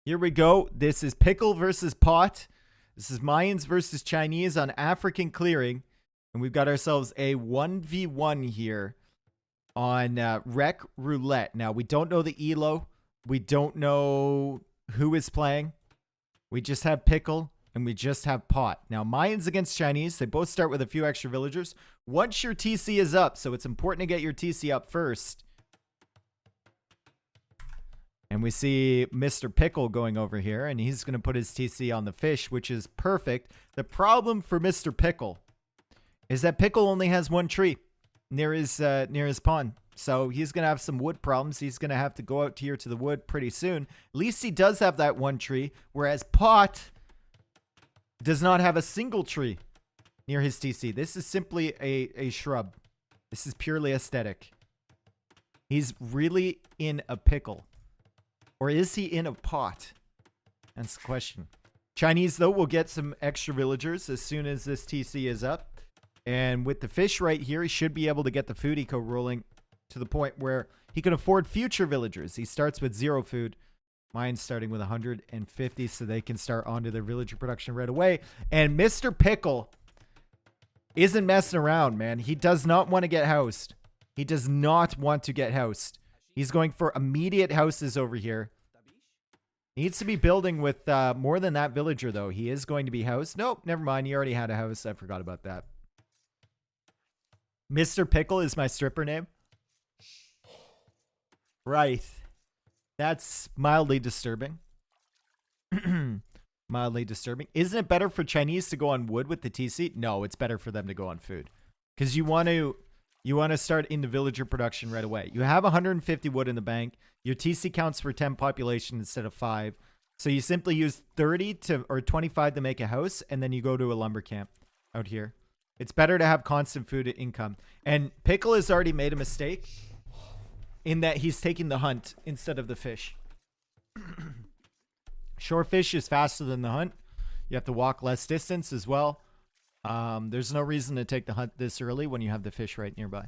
Here we go. This is Pickle versus Pot. This is Mayans versus Chinese on African clearing. And we've got ourselves a 1v1 here on Rec Roulette. Now, we don't know the ELO. We don't know who is playing. We just have Pickle and we just have Pot. Now, Mayans against Chinese. They both start with a few extra villagers. Once your TC is up, so it's important to get your TC up first. And we see Mr. Pickle going over here, and he's going to put his TC on the fish, which is perfect. The problem for Mr. Pickle is that Pickle only has one tree near his pond. So he's going to have some wood problems. He's going to have to go out here to the wood pretty soon. At least he does have that one tree, whereas Pot does not have a single tree near his TC. This is simply a shrub. This is purely aesthetic. He's really in a pickle. Or is he in a pot? That's the question. Chinese, though, will get some extra villagers as soon as this TC is up. And with the fish right here, he should be able to get the food eco rolling to the point where he can afford future villagers. He starts with 0 food. Mine's starting with 150, so they can start onto their villager production right away. And Mr. Pickle isn't messing around, man. He does not want to get housed. He does not want to get housed. He's going for immediate houses over here. Needs to be building with more than that villager, though. He is going to be housed. Nope, never mind. He already had a house. I forgot about that. Mr. Pickle is my stripper name. Right. That's mildly disturbing. Mildly disturbing. Isn't it better for Chinese to go on wood with the TC? No, it's better for them to go on food. Because you want to start into villager production right away. You have 150 wood in the bank. Your TC counts for 10 population instead of 5. So you simply use 30 or 25 to make a house, and then you go to a lumber camp out here. It's better to have constant food income. And Pickle has already made a mistake in that he's taking the hunt instead of the fish. Shore fish is faster than the hunt. You have to walk less distance as well. There's no reason to take the hunt this early when you have the fish right nearby.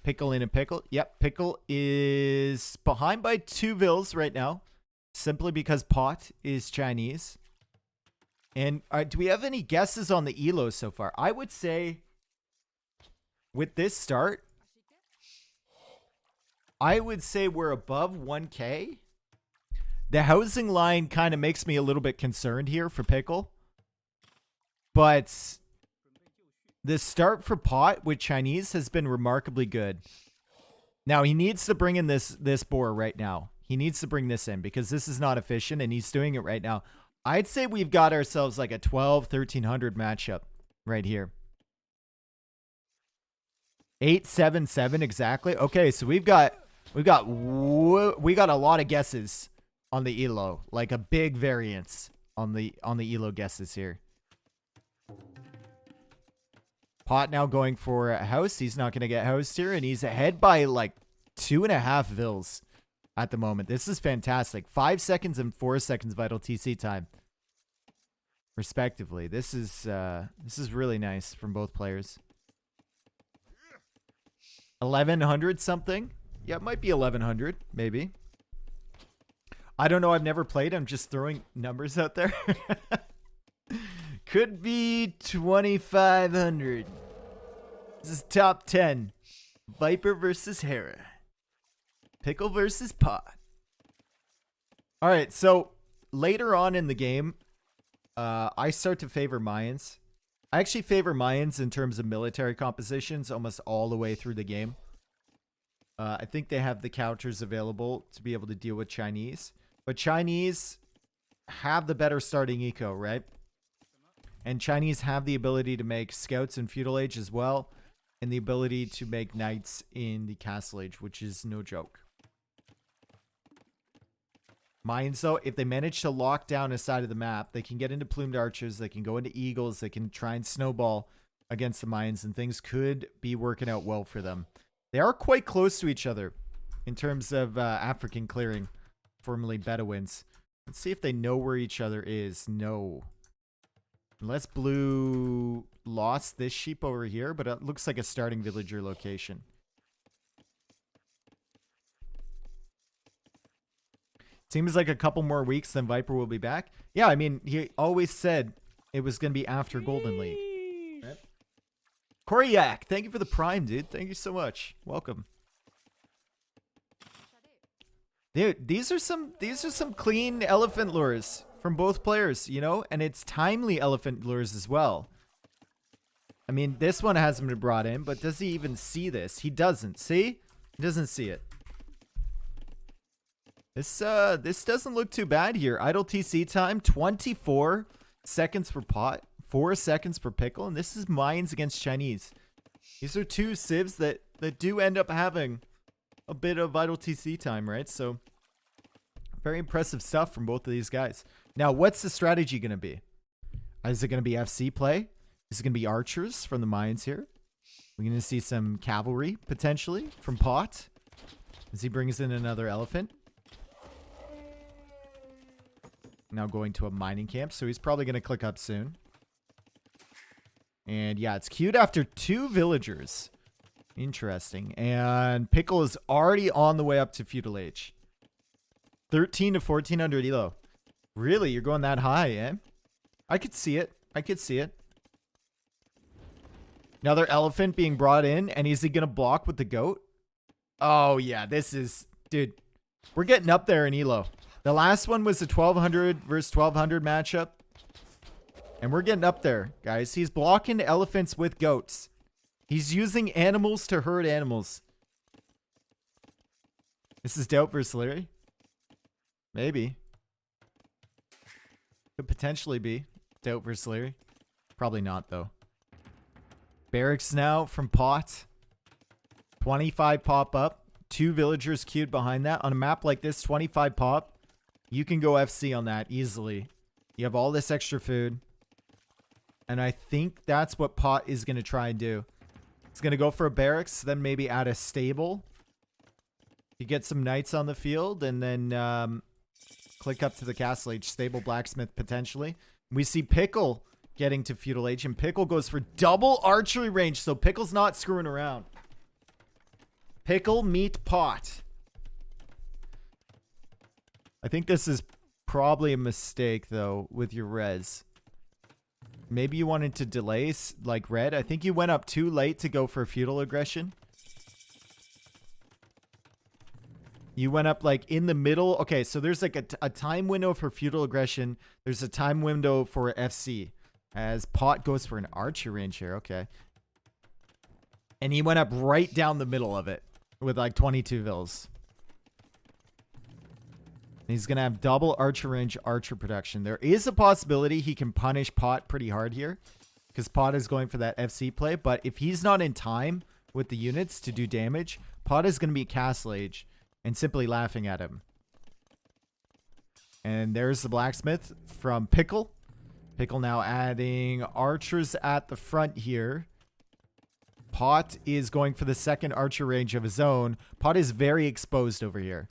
Pickle in a pickle. Yep, Pickle is behind by 2 vills right now. Simply because Pot is Chinese. And do we have any guesses on the ELO so far? I would say with this start, I would say we're above 1K. The housing line kind of makes me a little bit concerned here for Pickle. But the start for Pot with Chinese has been remarkably good. Now, he needs to bring in this boar right now. He needs to bring this in because this is not efficient, and he's doing it right now. I'd say we've got ourselves like a 1300 matchup right here. 877 exactly. Okay, so we got a lot of guesses on the ELO, like a big variance on the ELO guesses here. Pot now going for a house. He's not going to get housed here, and he's ahead by like 2.5 vills at the moment. This is fantastic. 5 seconds and 4 seconds vital TC time, respectively. This is really nice from both players. 1100 something. Yeah, it might be 1100, maybe. I don't know. I've never played. I'm just throwing numbers out there. Could be 2500. This is top 10. Viper versus Hera. Pickle versus Pot. All right, so later on in the game, I start to favor Mayans. I actually favor Mayans in terms of military compositions almost all the way through the game. I think they have the counters available to be able to deal with Chinese. But Chinese have the better starting eco, right? And Chinese have the ability to make scouts in feudal age as well. And the ability to make knights in the castle age, which is no joke. Mayans, though, if they manage to lock down a side of the map, they can get into plumed archers, they can go into eagles, they can try and snowball against the Mayans, and things could be working out well for them. They are quite close to each other in terms of African clearing, formerly Bedouins. Let's see if they know where each other is. No. Unless Blue lost this sheep over here, but it looks like a starting villager location. Seems like a couple more weeks, then Viper will be back. Yeah, I mean, he always said it was going to be after Golden League. Right? Koryak, thank you for the Prime, dude. Thank you so much. Welcome. Dude, these are some clean elephant lures from both players, you know? And it's timely elephant lures as well. I mean, this one hasn't been brought in, but does he even see this? He doesn't. See? He doesn't see it. This doesn't look too bad here. Idle TC time, 24 seconds for Pot, 4 seconds for Pickle, and this is Mines against Chinese. These are two civs that do end up having a bit of idle TC time, right? So, very impressive stuff from both of these guys. Now, what's the strategy going to be? Is it going to be FC play? Is it going to be archers from the mines here? We're going to see some cavalry, potentially, from Pot, as he brings in another elephant. Now going to a mining camp, so he's probably going to click up soon. And yeah, it's queued after 2 villagers. Interesting. And Pickle is already on the way up to Feudal Age. 13 to 1400 elo. Really? You're going that high, eh? I could see it. I could see it. Another elephant being brought in, and is he going to block with the goat? Oh, yeah, this is... Dude, we're getting up there in elo. The last one was the 1200 versus 1200 matchup. And we're getting up there, guys. He's blocking elephants with goats. He's using animals to herd animals. This is Doubt versus Larry. Maybe. Could potentially be Doubt versus Larry. Probably not, though. Barracks now from Pot. 25 pop up. 2 villagers queued behind that. On a map like this, 25 pop. You can go FC on that easily. You have all this extra food. And I think that's what Pot is going to try and do. He's going to go for a barracks, then maybe add a stable. You get some knights on the field, and then click up to the castle age. Stable blacksmith, potentially. We see Pickle getting to Feudal Age, and Pickle goes for double archery range, so Pickle's not screwing around. Pickle meet Pot. I think this is probably a mistake, though, with your res. Maybe you wanted to delay, like Red. I think you went up too late to go for feudal aggression. You went up, like, in the middle. Okay, so there's, like, a time window for feudal aggression. There's a time window for FC. As Pot goes for an archer range here. Okay. And he went up right down the middle of it with, like, 22 vills. He's going to have double archer range, archer production. There is a possibility he can punish Pot pretty hard here, because Pot is going for that FC play. But if he's not in time with the units to do damage, Pot is going to be castle age and simply laughing at him. And there's the blacksmith from Pickle. Pickle now adding archers at the front here. Pot is going for the second archer range of his own. Pot is very exposed over here.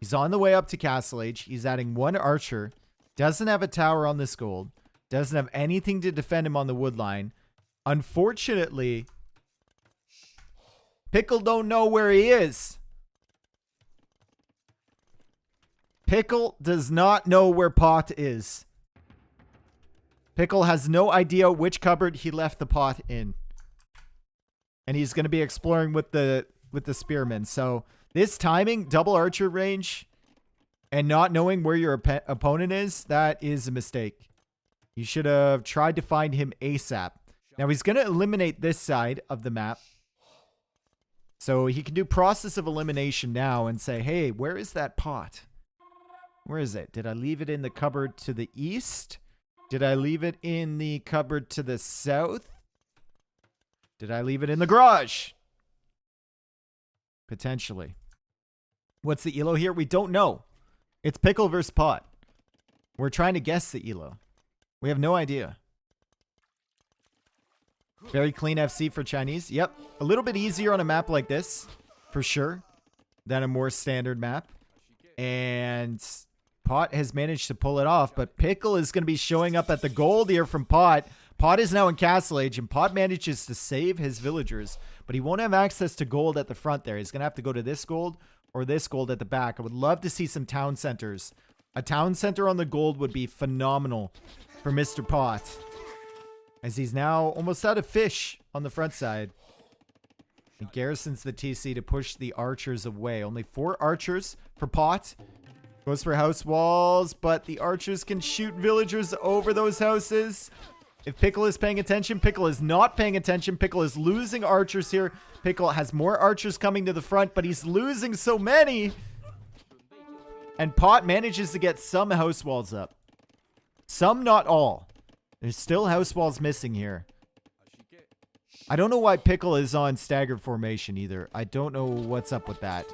He's on the way up to castle age. He's adding 1 archer. Doesn't have a tower on this gold. Doesn't have anything to defend him on the wood line. Unfortunately, Pickle don't know where he is. Pickle does not know where Pot is. Pickle has no idea which cupboard he left the pot in. And he's going to be exploring with the spearmen. So this timing, double archer range, and not knowing where your opponent is, that is a mistake. You should have tried to find him ASAP. Now he's going to eliminate this side of the map. So he can do process of elimination now and say, hey, where is that pot? Where is it? Did I leave it in the cupboard to the east? Did I leave it in the cupboard to the south? Did I leave it in the garage? Potentially. What's the elo here? We don't know. It's Pickle versus Pot. We're trying to guess the elo. We have no idea. Very clean FC for Chinese. Yep. A little bit easier on a map like this, for sure, than a more standard map. And Pot has managed to pull it off, but Pickle is going to be showing up at the gold here from Pot. Pot is now in castle age, and Pot manages to save his villagers, but he won't have access to gold at the front there. He's going to have to go to this gold or this gold at the back. I would love to see some town centers. A town center on the gold would be phenomenal for Mr. Pot, as he's now almost out of fish on the front side. He garrisons the TC to push the archers away. Only 4 archers for Pot. Goes for house walls, but the archers can shoot villagers over those houses. If Pickle is paying attention, Pickle is not paying attention. Pickle is losing archers here. Pickle has more archers coming to the front, but he's losing so many. And Pot manages to get some house walls up. Some, not all. There's still house walls missing here. I don't know why Pickle is on staggered formation either. I don't know what's up with that.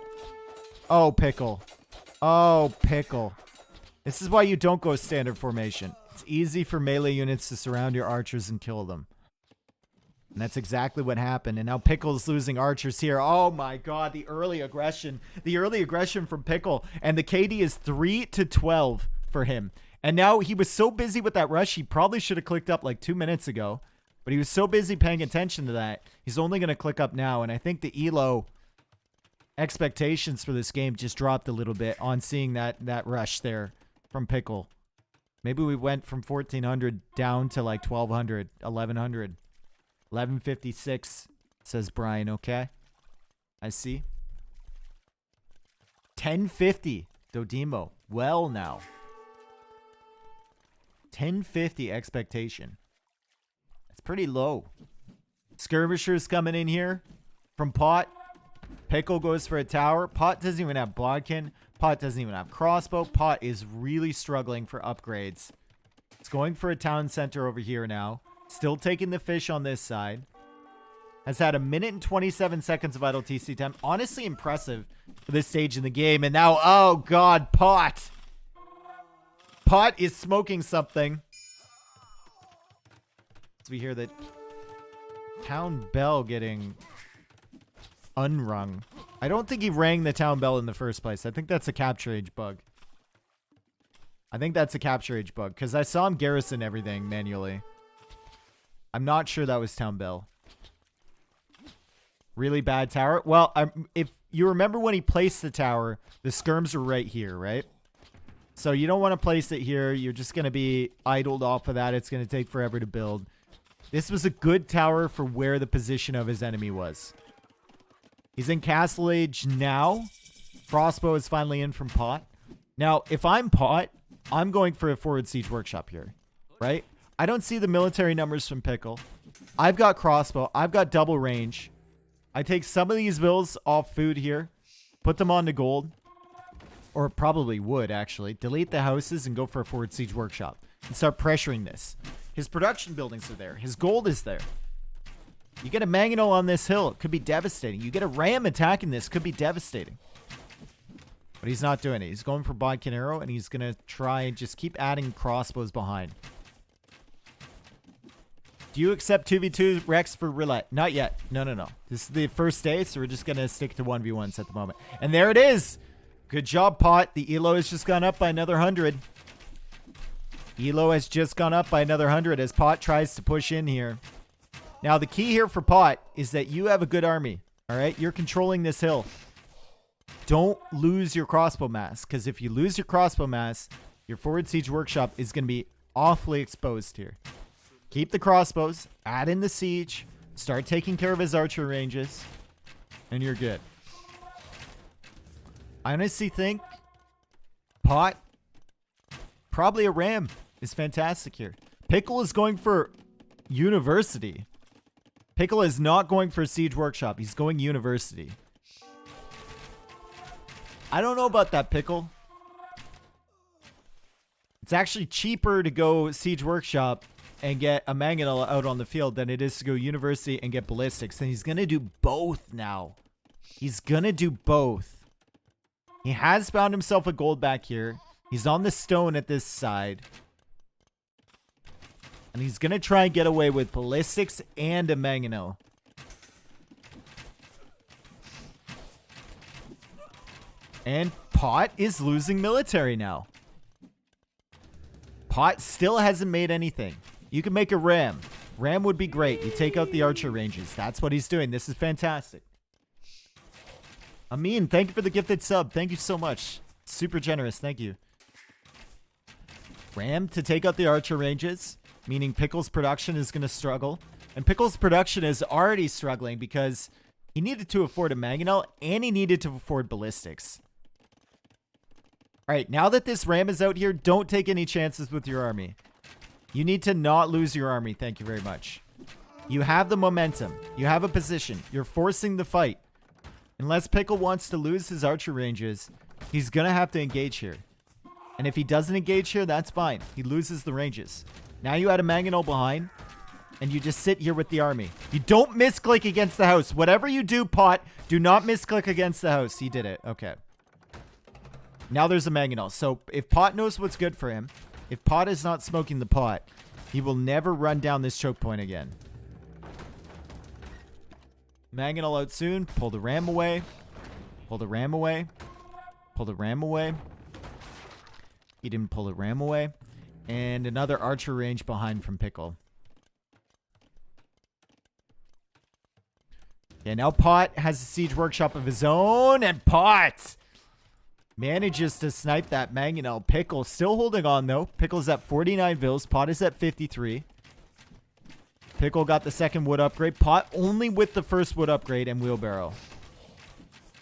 Oh, Pickle. Oh, Pickle. This is why you don't go standard formation. It's easy for melee units to surround your archers and kill them. And that's exactly what happened. And now Pickle's losing archers here. Oh my god, the early aggression. The early aggression from Pickle. And the KD is 3-12 for him. And now he was so busy with that rush, he probably should have clicked up like 2 minutes ago. But he was so busy paying attention to that, he's only going to click up now. And I think the ELO expectations for this game just dropped a little bit on seeing that rush there from Pickle. Maybe we went from 1400 down to like 1200, 1100. 1156, says Brian. Okay. I see. 1050, Dodemo. Well now. 1050 expectation. That's pretty low. Skirmishers coming in here from Pot. Pickle goes for a tower. Pot doesn't even have Bodkin. Pot doesn't even have crossbow. Pot is really struggling for upgrades. It's going for a town center over here now. Still taking the fish on this side. Has had 1 minute and 27 seconds of idle TC time. Honestly impressive for this stage in the game. And now, oh god, Pot. Pot is smoking something. So we hear that town bell getting unrung. I don't think he rang the town bell in the first place. I think that's a capture age bug. I think that's a capture age bug because I saw him garrison everything manually. I'm not sure that was town bell. Really bad tower. Well, if you remember when he placed the tower, the skirms are right here, right? So you don't want to place it here. You're just going to be idled off of that. It's going to take forever to build. This was a good tower for where the position of his enemy was. He's in Castle Age now. Crossbow is finally in from Pot. Now, if I'm Pot, I'm going for a forward siege workshop here, right? I don't see the military numbers from Pickle. I've got crossbow. I've got double range. I take some of these vills off food here. Put them on to gold. Or probably would, actually. Delete the houses and go for a forward siege workshop. And start pressuring this. His production buildings are there. His gold is there. You get a mangonel on this hill. It could be devastating. You get a ram attacking this. Could be devastating. But he's not doing it. He's going for Bodkin Arrow. And he's going to try and just keep adding crossbows behind. Do you accept 2v2 Rex for Roulette? Not yet. No. This is the first day, so we're just going to stick to 1v1s at the moment. And there it is. Good job, Pot. The ELO has just gone up by another 100. ELO has just gone up by another 100 as Pot tries to push in here. Now, the key here for Pot is that you have a good army. All right? You're controlling this hill. Don't lose your crossbow mass, because if you lose your crossbow mass, your forward siege workshop is going to be awfully exposed here. Keep the crossbows, add in the siege, start taking care of his archer ranges, and you're good. I honestly think Pot, probably a ram, is fantastic here. Pickle is going for university. Pickle is not going for a siege workshop. He's going university. I don't know about that, Pickle. It's actually cheaper to go siege workshop and get a mangonel out on the field than it is to go university and get ballistics. And he's going to do both now. He's going to do both. He has found himself a gold back here. He's on the stone at this side. And he's going to try and get away with ballistics and a mangonel. And Pot is losing military now. Pot still hasn't made anything. You can make a ram. Ram would be great. You take out the archer ranges. That's what he's doing. This is fantastic. Amin, thank you for the gifted sub. Thank you so much. Super generous. Thank you. Ram to take out the archer ranges, meaning Pickle's production is going to struggle. And Pickle's production is already struggling because he needed to afford a mangonel and he needed to afford ballistics. All right, now that this Ram is out here, don't take any chances with your army. You need to not lose your army. Thank you very much. You have the momentum. You have a position. You're forcing the fight. Unless Pickle wants to lose his archer ranges, he's going to have to engage here. And if he doesn't engage here, that's fine. He loses the ranges. Now you add a mangonel behind, and you just sit here with the army. You don't misclick against the house. Whatever you do, Pot, do not misclick against the house. He did it. Okay. Now there's a mangonel. So if Pot knows what's good for him, if Pot is not smoking the pot, he will never run down this choke point again. Mangonel out soon. Pull the ram away. Pull the ram away. Pull the ram away. He didn't pull the ram away. And another archer range behind from Pickle. Yeah, now Pot has a siege workshop of his own. And Pot manages to snipe that mangonel. Pickle still holding on, though. Pickle's at 49 vills. Pot is at 53. Pickle got the second wood upgrade. Pot only with the first wood upgrade and wheelbarrow.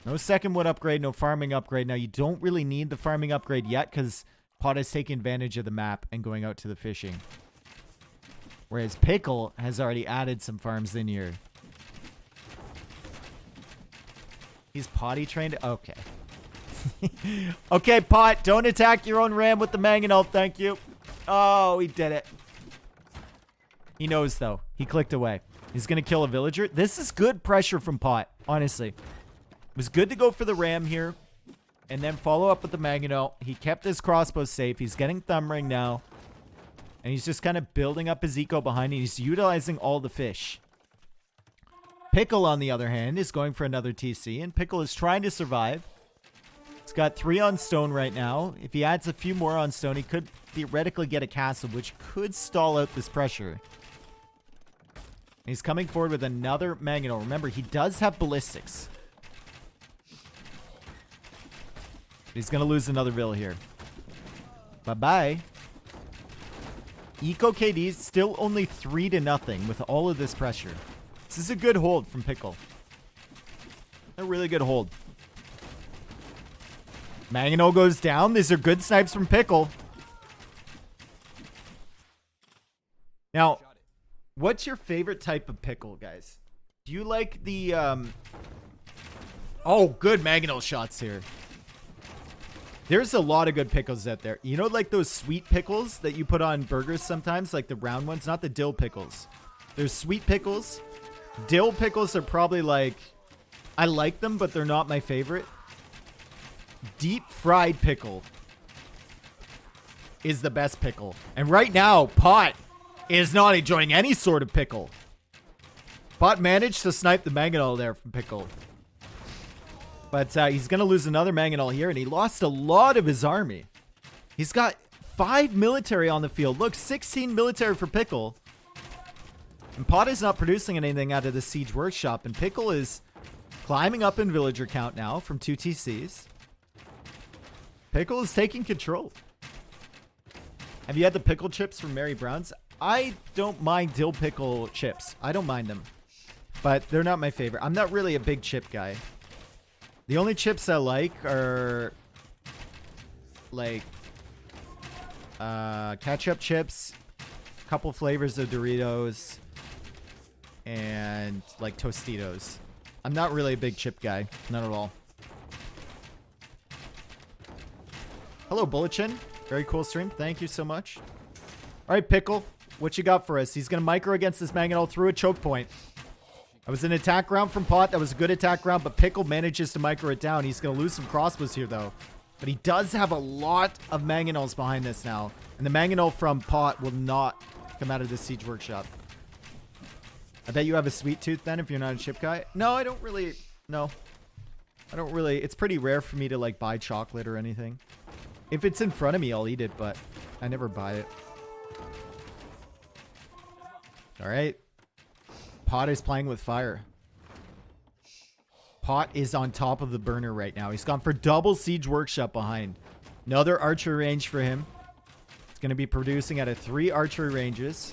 No second wood upgrade, no farming upgrade. Now, you don't really need the farming upgrade yet because Pot is taking advantage of the map and going out to the fishing. Whereas Pickle has already added some farms in here. He's potty trained? Okay. Okay, Pot, don't attack your own ram with the mangonel. Thank you. Oh, he did it. He knows, though. He clicked away. He's going to kill a villager. This is good pressure from Pot, honestly. It was good to go for the ram here and then follow up with the mangonel. He kept his crossbow safe. He's getting thumb ring now. And he's just kind of building up his eco behind him. He's utilizing all the fish. Pickle, on the other hand, is going for another TC. And Pickle is trying to survive. He's got 3 on stone right now. If he adds a few more on stone, he could theoretically get a castle, which could stall out this pressure. He's coming forward with another mangonel. Remember, he does have ballistics. He's going to lose another vill here. Bye-bye. Eco KD is still only 3-0 with all of this pressure. This is a good hold from Pickle. A really good hold. Mangonel goes down. These are good snipes from Pickle. Now, what's your favorite type of pickle, guys? Do you like the, Oh, good mangonel shots here. There's a lot of good pickles out there. You know, like those sweet pickles that you put on burgers sometimes? Like the round ones? Not the dill pickles. There's sweet pickles. Dill pickles are probably like... I like them, but they're not my favorite. Deep fried pickle is the best pickle. And right now, Pot is not enjoying any sort of pickle. Pot managed to snipe the mangonel there from Pickle. But he's going to lose another mangonel here, and he lost a lot of his army. He's got 5 military on the field. Look, 16 military for Pickle. And Pot is not producing anything out of the siege workshop, and Pickle is climbing up in villager count now from 2 TCs. Pickle is taking control. Have you had the pickle chips from Mary Brown's? I don't mind dill pickle chips. I don't mind them. But they're not my favorite. I'm not really a big chip guy. The only chips I like are like ketchup chips, a couple flavors of Doritos, and like Tostitos. I'm not really a big chip guy. Not at all. Hello, Bulletchin. Very cool stream. Thank you so much. All right, Pickle. What you got for us? He's going to micro against this mangonel through a choke point. That was an attack round from Pot. That was a good attack round, but Pickle manages to micro it down. He's going to lose some crossbows here, though. But he does have a lot of mangonels behind this now. And the mangonel from Pot will not come out of the siege workshop. I bet you have a sweet tooth then if you're not a chip guy. No, I don't really. No. I don't really. It's pretty rare for me to like buy chocolate or anything. If it's in front of me, I'll eat it, but I never buy it. All right. Pot is playing with fire. Pot is on top of the burner right now. He's gone for double siege workshop behind. Another archery range for him. It's going to be producing out of 3 archery ranges.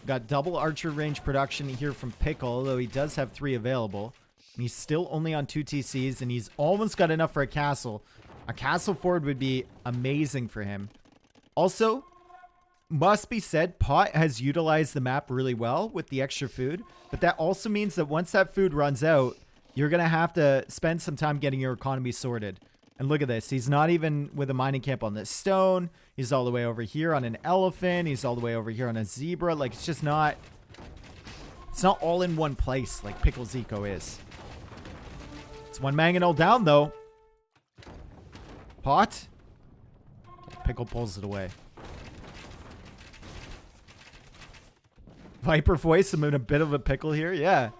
Got double archer range production here from Pickle, although he does have 3 available. And he's still only on 2 TCs, and he's almost got enough for a castle. A castle forward would be amazing for him. Also, must be said, Pot has utilized the map really well with the extra food. But that also means that once that food runs out, you're going to have to spend some time getting your economy sorted. And look at this. He's not even with a mining camp on this stone. He's all the way over here on an elephant. He's all the way over here on a zebra. Like, it's just not... It's not all in one place like Pickle's Eco is. It's one mangonel down, though. Pot. Pickle pulls it away. Viper voice. I'm in a bit of a pickle here. Yeah.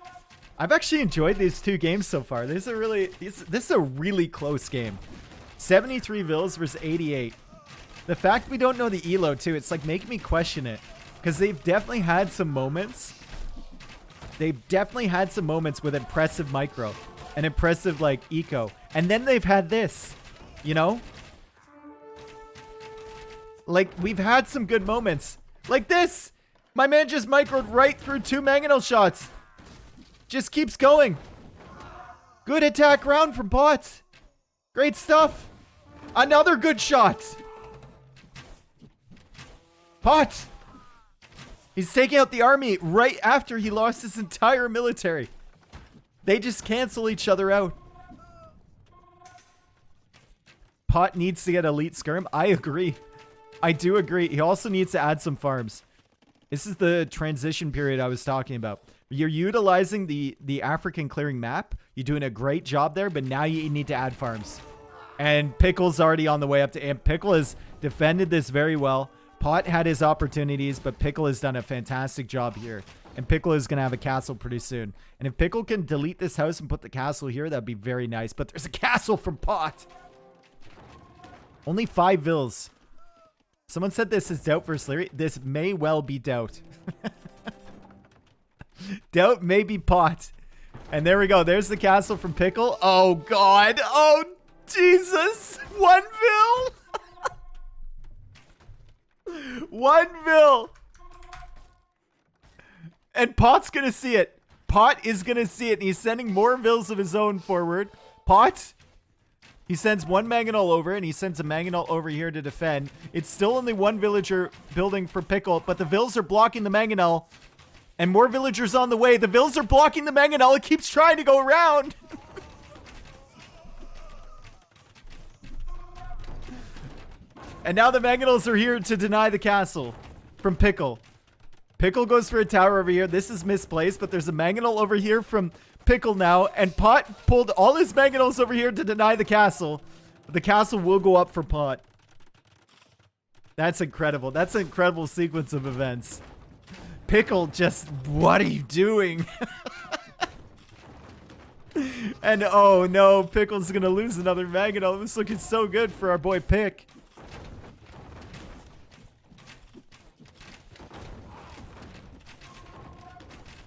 I've actually enjoyed these 2 games so far. This is a really close game. 73 vills versus 88. The fact we don't know the elo too, it's like making me question it. Because they've definitely had some moments. They've definitely had some moments with impressive micro. And impressive like eco. And then they've had this. You know? Like, we've had some good moments. Like this! My man just microed right through 2 mangonel shots. Just keeps going. Good attack round from Pot. Great stuff. Another good shot. Pot. He's taking out the army right after he lost his entire military. They just cancel each other out. Pot needs to get elite skirm. I agree. I do agree. He also needs to add some farms. This is the transition period I was talking about. You're utilizing the African clearing map. You're doing a great job there, but now you need to add farms. And Pickle's already on the way up to Amp. Pickle has defended this very well. Pot had his opportunities, but Pickle has done a fantastic job here. And Pickle is going to have a castle pretty soon. And if Pickle can delete this house and put the castle here, that'd be very nice. But there's a castle from Pot. Only 5 vills. Someone said this is doubt versus Leary. This may well be doubt. Doubt may be Pot. And there we go. There's the castle from Pickle. Oh, God. Oh, Jesus. 1 vill. 1 vill. And Pot's going to see it. Pot is going to see it. And he's sending more vills of his own forward. Pot. He sends 1 mangonel over, and he sends a mangonel over here to defend. It's still only 1 villager building for Pickle, but the vills are blocking the mangonel. And more villagers on the way. The vills are blocking the mangonel. It keeps trying to go around. And now the mangonels are here to deny the castle from Pickle. Pickle goes for a tower over here. This is misplaced, but there's a mangonel over here from Pickle now. And Pot pulled all his mangonels over here to deny the castle. But the castle will go up for Pot. That's incredible. That's an incredible sequence of events. Pickle just, what are you doing? And oh no, Pickle's gonna lose another mangonel. It was looking so good for our boy Pick.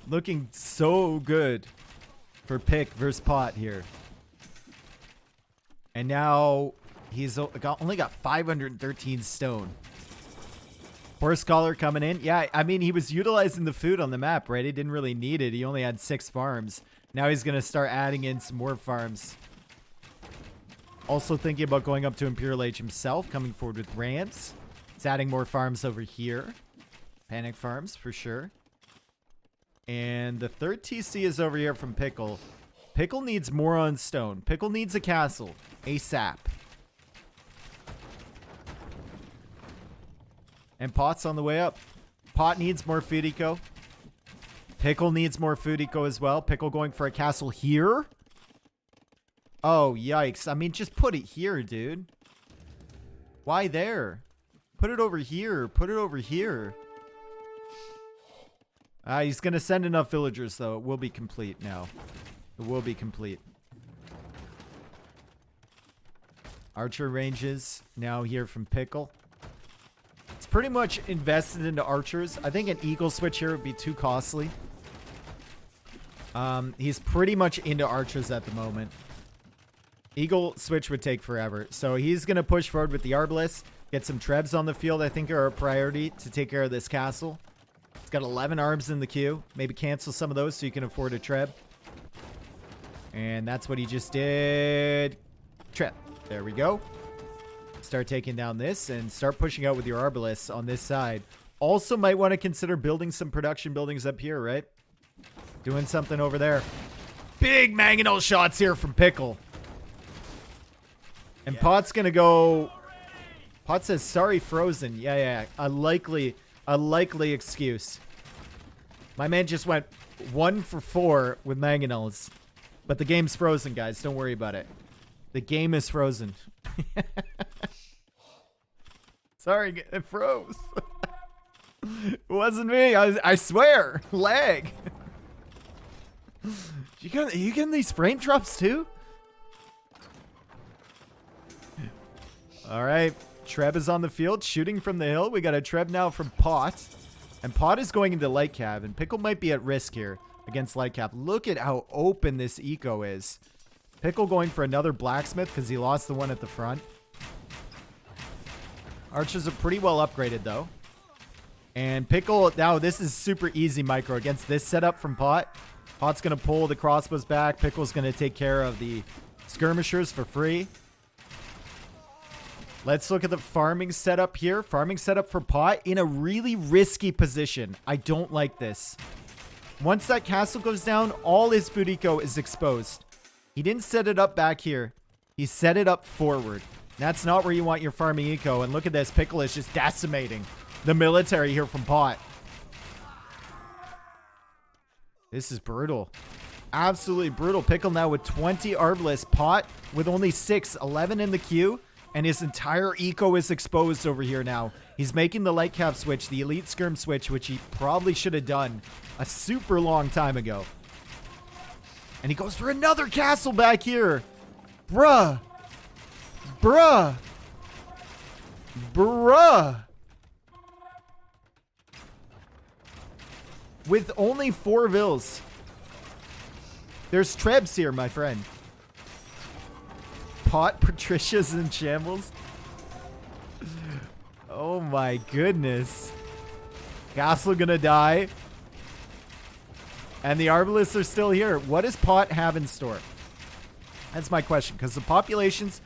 Looking so good for Pick versus Pot here. And now he's only got 513 stone. Horse collar coming in. Yeah, I mean, he was utilizing the food on the map, right? He didn't really need it. He only had 6 farms. Now he's going to start adding in some more farms. Also thinking about going up to Imperial Age himself, coming forward with rams. He's adding more farms over here. Panic farms, for sure. And the 3rd TC is over here from Pickle. Pickle needs more on stone. Pickle needs a castle. ASAP. And Pot's on the way up. Pot needs more food eco. Pickle needs more food eco as well. Pickle going for a castle here. Oh, yikes. I mean, just put it here, dude. Why there? Put it over here. Put it over here. He's going to send enough villagers, though. It will be complete now. It will be complete. Archer ranges now here from Pickle. It's pretty much invested into archers. I think an eagle switch here would be too costly. He's pretty much into archers at the moment. Eagle switch would take forever. So he's going to push forward with the Arbalest. Get some Trebs on the field, I think, are a priority to take care of this castle. It's got 11 arbs in the queue. Maybe cancel some of those so you can afford a Treb. And that's what he just did. Treb. There we go. Start taking down this and start pushing out with your Arbalists on this side. Also might want to consider building some production buildings up here, right? Doing something over there. Big mangonel shots here from Pickle. And Pot's going to go... Pot says, sorry, frozen. Yeah. A likely excuse. My man just went 1 for 4 with mangonels. But the game's frozen, guys. Don't worry about it. The game is frozen. Sorry, it froze. It wasn't me. I swear. Lag. You getting these frame drops too? All right. Treb is on the field, shooting from the hill. We got a Treb now from Pot. And Pot is going into Light Cav. And Pickle might be at risk here against Light Cav. Look at how open this eco is. Pickle going for another Blacksmith because he lost the one at the front. Archers are pretty well upgraded, though. And Pickle, now this is super easy micro against this setup from Pot. Pot's going to pull the crossbows back. Pickle's going to take care of the skirmishers for free. Let's look at the farming setup here. Farming setup for Pot in a really risky position. I don't like this. Once that castle goes down, all his food eco is exposed. He didn't set it up back here. He set it up forward. That's not where you want your farming eco. And look at this. Pickle is just decimating the military here from Pot. This is brutal. Absolutely brutal. Pickle now with 20 Arbalists. Pot with only 6. 11 in the queue. And his entire eco is exposed over here now. He's making the light cap switch, the elite skirm switch, which he probably should have done a super long time ago. And he goes for another castle back here. Bruh. With only 4 vills. There's Trebs here, my friend. Pot, Patricia's in shambles. Oh my goodness. Castle gonna die. And the Arbalists are still here. What does Pot have in store? That's my question, because the population's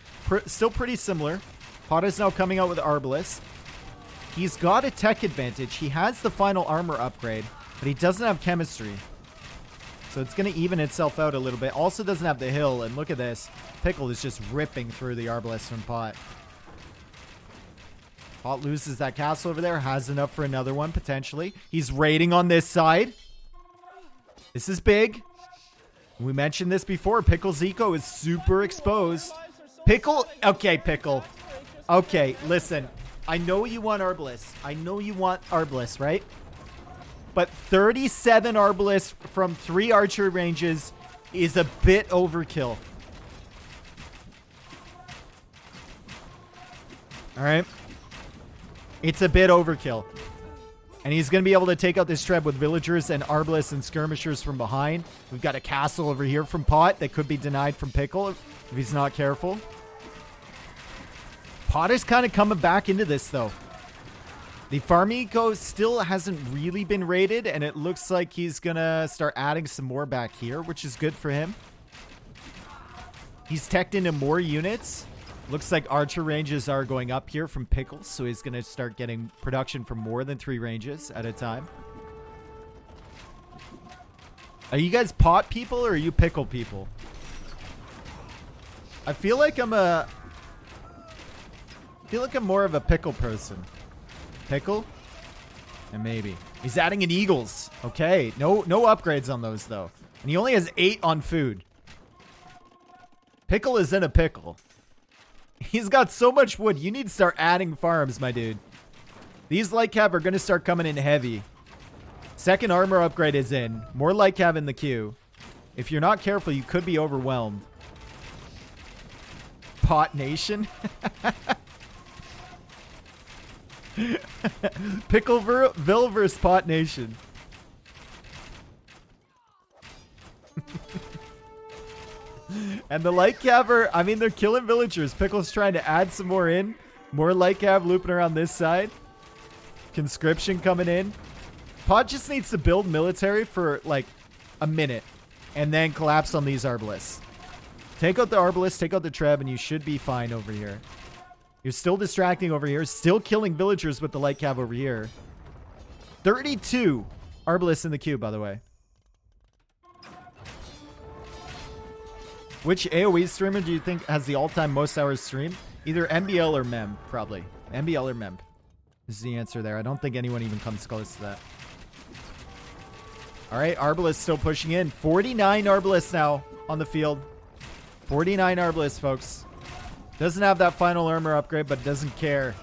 still pretty similar. Pot is now coming out with Arbalists. He's got a tech advantage. He has the final armor upgrade, but he doesn't have chemistry. So it's going to even itself out a little bit. Also doesn't have the hill, and look at this. Pickle is just ripping through the Arbalists from Pot. Pot loses that castle over there. Has enough for another one, potentially. He's raiding on this side. This is big. We mentioned this before. Pickle's eco is super exposed. Pickle. Okay, Pickle. Okay, listen. I know you want Arbalists. I know you want Arbalists, right? But 37 Arbalists from 3 archer ranges is a bit overkill. All right. It's a bit overkill. And he's going to be able to take out this Treb with villagers and Arbalists and skirmishers from behind. We've got a castle over here from Pot that could be denied from Pickle if he's not careful. Pot is kind of coming back into this, though. The farm eco still hasn't really been raided, and it looks like he's going to start adding some more back here, which is good for him. He's teched into more units. Looks like archer ranges are going up here from Pickles, so he's going to start getting production from more than 3 ranges at a time. Are you guys Pot people or are you Pickle people? I feel like I'm more of a Pickle person. Pickle? And maybe. He's adding in Eagles. Okay. No upgrades on those, though. And he only has 8 on food. Pickle is in a pickle. He's got so much wood. You need to start adding farms, my dude. These light cav are going to start coming in heavy. Second armor upgrade is in. More light cav in the queue. If you're not careful, you could be overwhelmed. Pot Nation? Pickleville versus Pot Nation. And the light cav I mean, they're killing villagers. Pickle's trying to add some more in. More light cav looping around this side. Conscription coming in. Pod just needs to build military for like a minute and then collapse on these Arbalists. Take out the Arbalists, take out the Treb, and you should be fine over here. You're still distracting over here. Still killing villagers with the light cav over here. 32 Arbalists in the queue, by the way. Which AoE streamer do you think has the all-time most hours streamed? Either MBL or Mem, probably. MBL or Mem is the answer there. I don't think anyone even comes close to that. All right, Arbalists still pushing in. 49 Arbalists now on the field. 49 Arbalists, folks. Doesn't have that final armor upgrade, but doesn't care.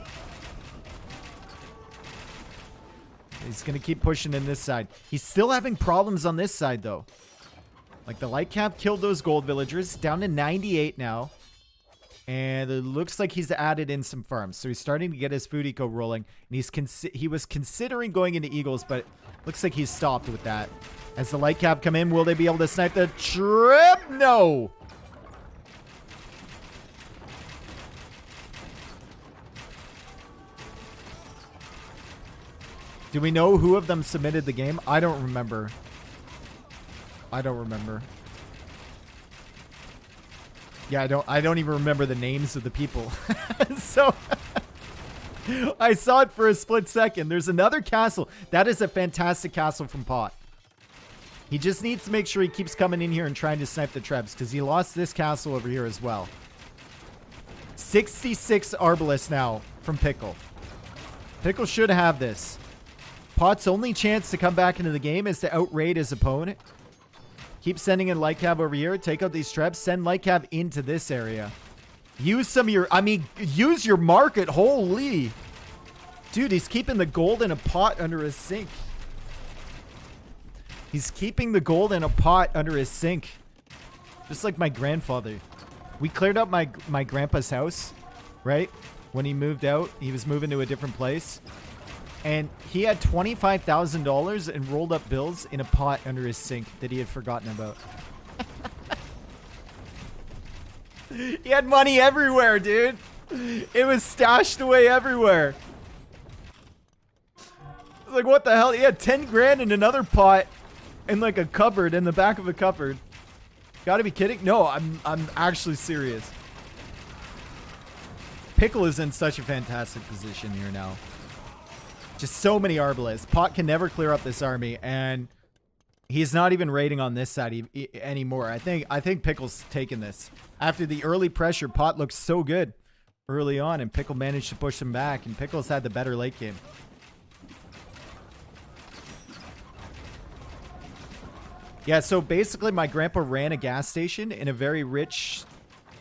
He's going to keep pushing in this side. He's still having problems on this side, though. Like, the light cap killed those gold villagers. Down to 98 now. And it looks like he's added in some farms. So he's starting to get his food eco rolling. And he was considering going into Eagles, but looks like he's stopped with that. As the light cap come in, will they be able to snipe the trip? No! Do we know who of them submitted the game? I don't remember. I don't remember. Yeah, I don't even remember the names of the people. So I saw it for a split second. There's another castle. That is a fantastic castle from Pot. He just needs to make sure he keeps coming in here and trying to snipe the Trebs, because he lost this castle over here as well. 66 Arbalists now from Pickle. Pickle should have this. Pot's only chance to come back into the game is to outraid his opponent. Keep sending in light cav over here. Take out these Trebs. Send light cav into this area. Use some of your... I mean, use your market. Holy. Dude, he's keeping the gold in a pot under his sink. He's keeping the gold in a pot under his sink. Just like my grandfather. We cleared up my grandpa's house, right? When he moved out, he was moving to a different place. And he had $25,000 in rolled up bills in a pot under his sink that he had forgotten about. He had money everywhere, dude. It was stashed away everywhere. Like, what the hell? He had 10 grand in another pot in like a cupboard, in the back of a cupboard. Gotta be kidding. No, I'm actually serious. Pickle is in such a fantastic position here now. Just so many Arbalists. Pot can never clear up this army, and he's not even raiding on this side anymore. I think Pickle's taking this. After the early pressure, Pot looked so good early on, and Pickle managed to push him back, and Pickle's had the better late game. Yeah, so basically my grandpa ran a gas station in a very rich,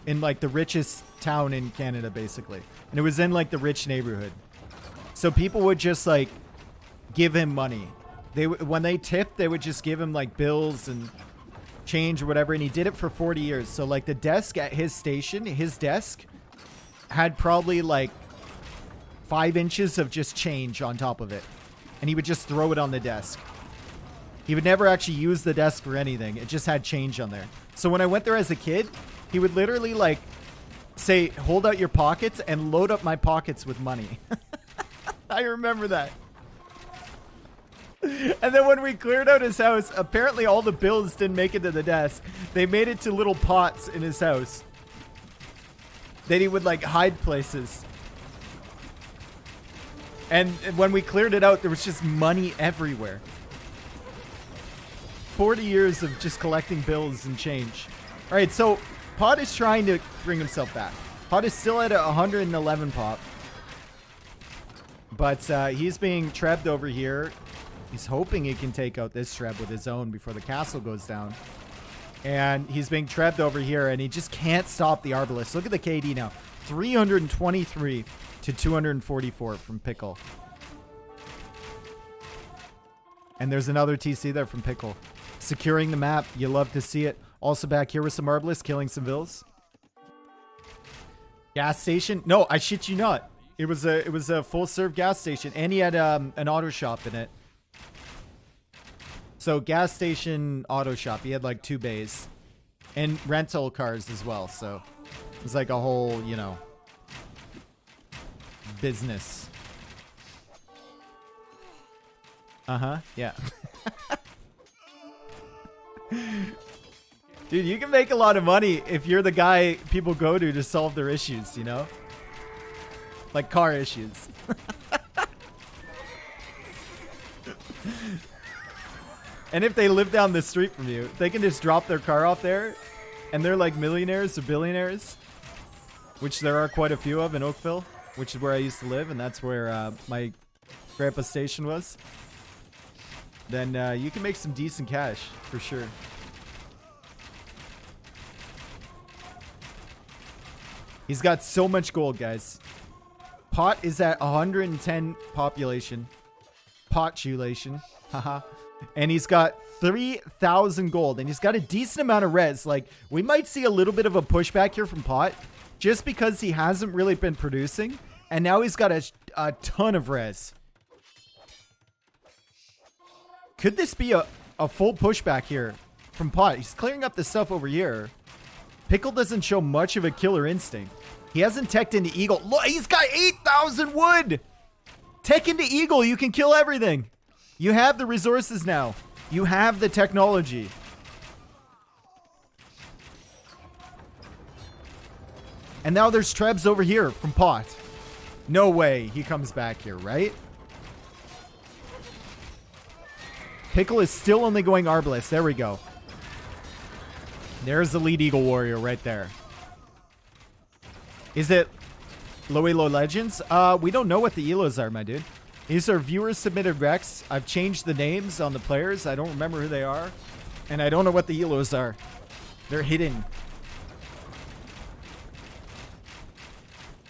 in like the richest town in Canada, basically. And it was in like the rich neighborhood. So people would just like give him money. When they tipped, they would just give him like bills and change or whatever. And he did it for 40 years. So like the desk at his station, his desk had probably like 5 inches of just change on top of it. And he would just throw it on the desk. He would never actually use the desk for anything. It just had change on there. So when I went there as a kid, he would literally like say, hold out your pockets and load up my pockets with money. I remember that. And then when we cleared out his house, apparently all the bills didn't make it to the desk. They made it to little pots in his house that he would like hide places. And when we cleared it out, there was just money everywhere. 40 years of just collecting bills and change. All right, so Pot is trying to bring himself back. Pot is still at 111 pop. But he's being trebbed over here. He's hoping he can take out this treb with his own before the castle goes down. And he's being trebbed over here, and he just can't stop the Arbalest. Look at the KD now. 323 to 244 from Pickle. And there's another TC there from Pickle. Securing the map. You love to see it. Also back here with some Arbalists, killing some Vills. Gas station. No, I shit you not. It was a full serve gas station, and he had an auto shop in it. So gas station, auto shop. He had like 2 bays. And rental cars as well. So it's like a whole, you know, business. Uh-huh. Yeah. Dude, you can make a lot of money if you're the guy people go to solve their issues, you know? Like car issues. And if they live down the street from you, they can just drop their car off there and they're like millionaires or billionaires, which there are quite a few of in Oakville, which is where I used to live, and that's where my grandpa's station was. Then you can make some decent cash for sure. He's got so much gold, guys. Pot is at 110 population. Potulation. Haha. And he's got 3,000 gold. And he's got a decent amount of res. Like, we might see a little bit of a pushback here from Pot. Just because he hasn't really been producing. And now he's got a ton of res. Could this be a full pushback here from Pot? He's clearing up the stuff over here. Pickle doesn't show much of a killer instinct. He hasn't teched into Eagle. Look, he's got 8,000 wood. Tech into Eagle. You can kill everything. You have the resources now. You have the technology. And now there's Trebs over here from Pot. No way he comes back here, right? Pickle is still only going Arbalest. There we go. There's the lead Eagle Warrior right there. Is it Low Elo Legends? We don't know what the Elos are, my dude. These are viewer-submitted Recs. I've changed the names on the players. I don't remember who they are. And I don't know what the Elos are. They're hidden.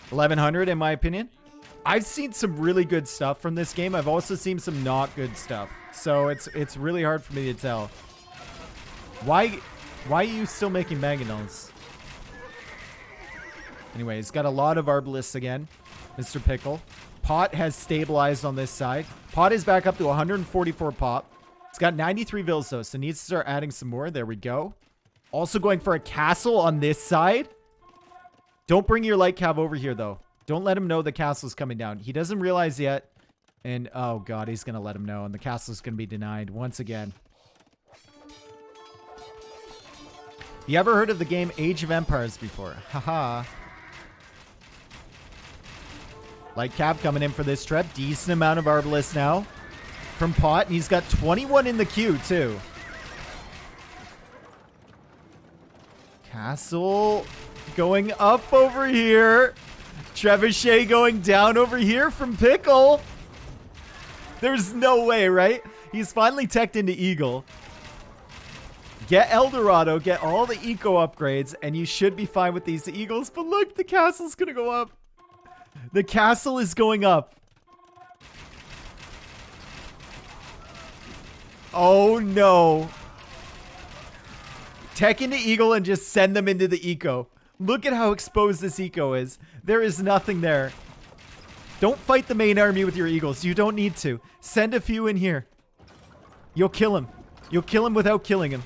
1,100 in my opinion. I've seen some really good stuff from this game. I've also seen some not good stuff. So it's really hard for me to tell. Why are you still making mangonels? Anyway, he's got a lot of Arbalists again. Mr. Pickle. Pot has stabilized on this side. Pot is back up to 144 pop. It's got 93 vills though, so needs to start adding some more. There we go. Also going for a castle on this side. Don't bring your light cav over here though. Don't let him know the castle's coming down. He doesn't realize yet. And oh god, he's going to let him know. And the castle's going to be denied once again. You ever heard of the game Age of Empires before? Haha. Light Cav coming in for this trip. Decent amount of Arbalists now from Pot. And he's got 21 in the queue, too. Castle going up over here. Trebuchet going down over here from Pickle. There's no way, right? He's finally teched into Eagle. Get Eldorado. Get all the eco upgrades. And you should be fine with these Eagles. But look, the castle's going to go up. The castle is going up. Oh no. Tech into Eagle and just send them into the eco. Look at how exposed this eco is. There is nothing there. Don't fight the main army with your Eagles. You don't need to. Send a few in here. You'll kill him. You'll kill him without killing him.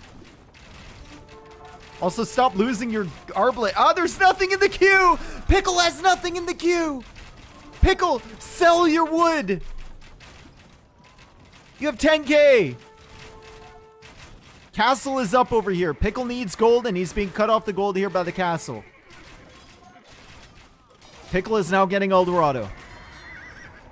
Also, stop losing your Arbalest. Ah, there's nothing in the queue. Pickle has nothing in the queue. Pickle, sell your wood. You have 10K. Castle is up over here. Pickle needs gold, and he's being cut off the gold here by the castle. Pickle is now getting Eldorado.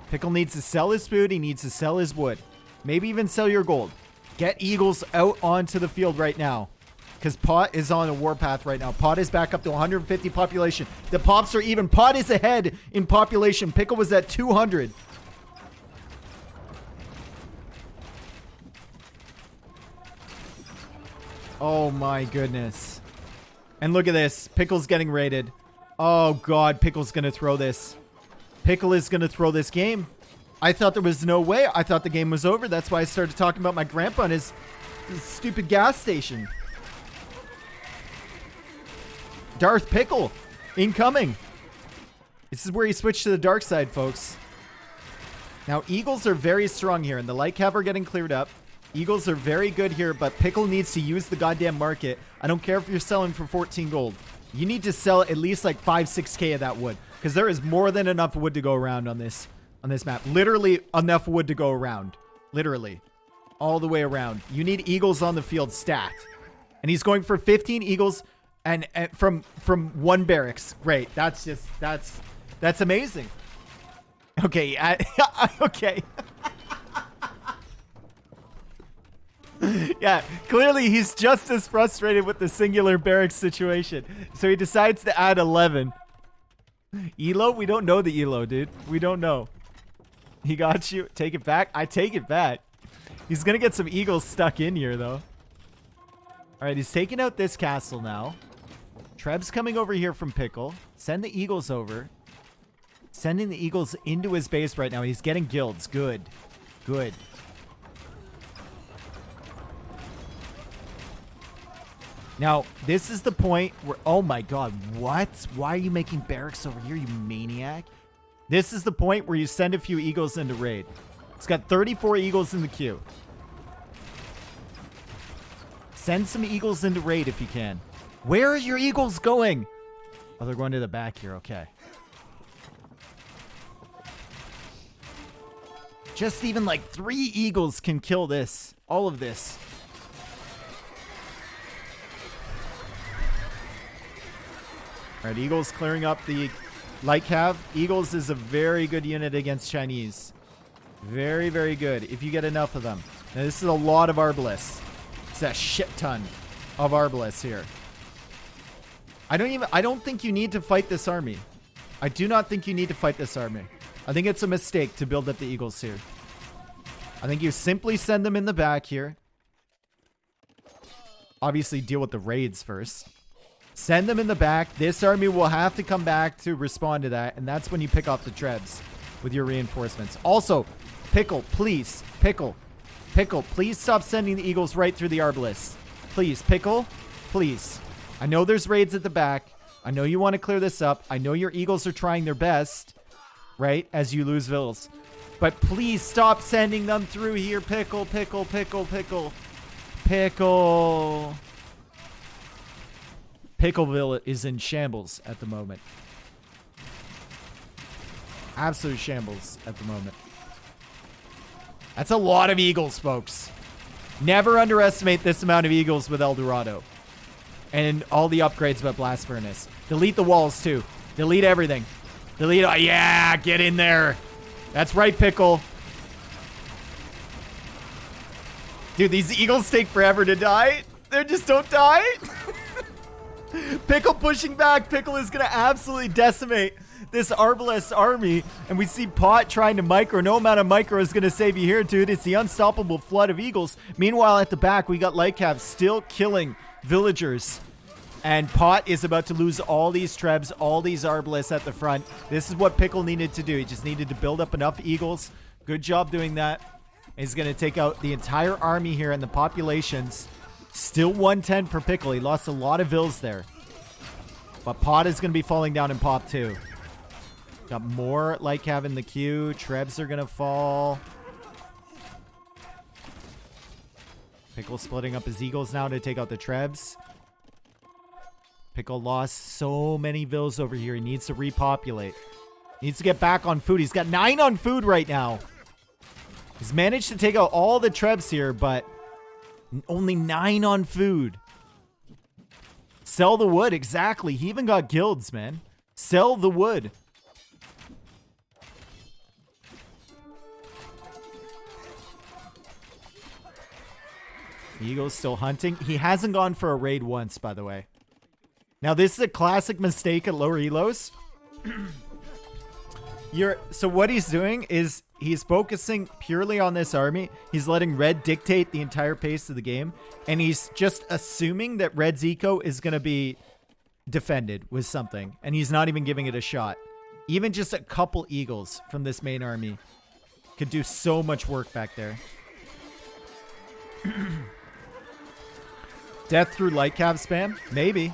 Pickle needs to sell his food. He needs to sell his wood. Maybe even sell your gold. Get Eagles out onto the field right now. Because Pot is on a warpath right now. Pot is back up to 150 population. The Pops are even. Pot is ahead in population. Pickle was at 200. Oh my goodness. And look at this. Pickle's getting raided. Oh god, Pickle's going to throw this. Pickle is going to throw this game. I thought there was no way. I thought the game was over. That's why I started talking about my grandpa and his stupid gas station. Darth Pickle, incoming. This is where he switched to the dark side, folks. Now, Eagles are very strong here, and the light cav are getting cleared up. Eagles are very good here, but Pickle needs to use the goddamn market. I don't care if you're selling for 14 gold. You need to sell at least like 5-6k of that wood, because there is more than enough wood to go around on this map. Literally enough wood to go around. Literally. All the way around. You need eagles on the field stat. And he's going for 15 eagles and from one barracks. Great. That's amazing. Okay. Okay. Yeah, clearly he's just as frustrated with the singular barracks situation. So he decides to add 11. Elo? We don't know the Elo, dude. We don't know. He got you. Take it back? I take it back. He's going to get some eagles stuck in here, though. All right, he's taking out this castle now. Treb's coming over here from Pickle. Send the eagles over. Sending the eagles into his base right now. He's getting guilds. Good. Good. Now, this is the point where... Oh, my God. What? Why are you making barracks over here, you maniac? This is the point where you send a few eagles into raid. It's got 34 eagles in the queue. Send some eagles into raid if you can. Where are your eagles going? Oh, they're going to the back here. Okay. Just even like 3 eagles can kill this. All of this. All right, Eagles clearing up the light cav. Eagles is a very good unit against Chinese. Very, very good if you get enough of them. Now, this is a lot of Arbalists. It's a shit ton of Arbalists here. I don't think you need to fight this army. I do not think you need to fight this army. I think it's a mistake to build up the Eagles here. I think you simply send them in the back here. Obviously, deal with the raids first. Send them in the back. This army will have to come back to respond to that. And that's when you pick off the Trebs with your reinforcements. Also, Pickle, please. Pickle, please stop sending the Eagles right through the Arbalists. Please, Pickle, please. I know there's raids at the back. I know you want to clear this up. I know your Eagles are trying their best, right, as you lose villas. But please stop sending them through here. Pickle. Pickleville is in shambles at the moment. Absolute shambles at the moment. That's a lot of eagles, folks. Never underestimate this amount of eagles with El Dorado. And all the upgrades about Blast Furnace. Delete the walls, too. Delete everything. Delete... Oh, yeah, get in there. That's right, Pickle. Dude, these eagles take forever to die. They just don't die. Pickle pushing back. Pickle is going to absolutely decimate this Arbalest army. And we see Pot trying to micro. No amount of micro is going to save you here, dude. It's the unstoppable flood of eagles. Meanwhile, at the back, we got Lightcav still killing villagers. And Pot is about to lose all these Trebs, all these Arbalists at the front. This is what Pickle needed to do. He just needed to build up enough eagles. Good job doing that. He's going to take out the entire army here, and the populations... Still 110 for Pickle. He lost a lot of vills there. But Pot is going to be falling down in Pop too. Got more Lightcav in the queue. Trebs are going to fall. Pickle splitting up his eagles now to take out the Trebs. Pickle lost so many vills over here. He needs to repopulate. He needs to get back on food. He's got 9 on food right now. He's managed to take out all the Trebs here, but... Only 9 on food. Sell the wood. Exactly. He even got guilds, man. Sell the wood. Eagle's still hunting. He hasn't gone for a raid once, by the way. Now, this is a classic mistake at lower elos. So what he's doing is he's focusing purely on this army. He's letting Red dictate the entire pace of the game. And he's just assuming that Red's eco is going to be defended with something. And he's not even giving it a shot. Even just a couple eagles from this main army could do so much work back there. Death through Lightcav spam? Maybe.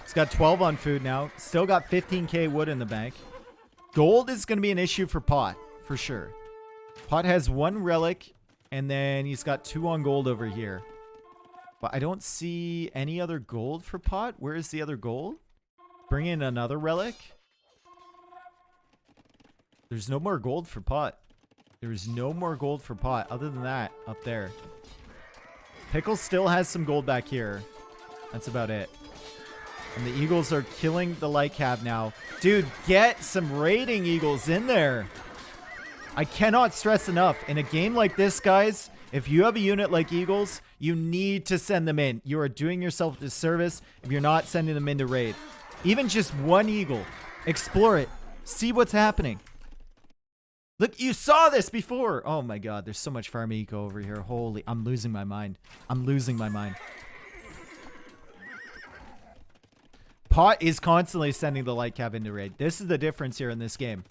He's got 12 on food now. Still got 15k wood in the bank. Gold is going to be an issue for Pot, for sure. Pot has 1 relic And then he's got 2 on gold over here. But I don't see any other gold for Pot. Where is the other gold? Bring in another relic. There's no more gold for Pot. There's no more gold for Pot other than that up there. Pickle still has some gold back here. That's about it. And the Eagles are killing the light cab now. Dude, get some raiding Eagles in there. I cannot stress enough. In a game like this, guys, if you have a unit like Eagles, you need to send them in. You are doing yourself a disservice if you're not sending them in to raid. Even just one Eagle. Explore it. See what's happening. Look, you saw this before. Oh my god, there's so much farm eco over here. Holy, I'm losing my mind. I'm losing my mind. Pot is constantly sending the light cab into raid. This is the difference here in this game.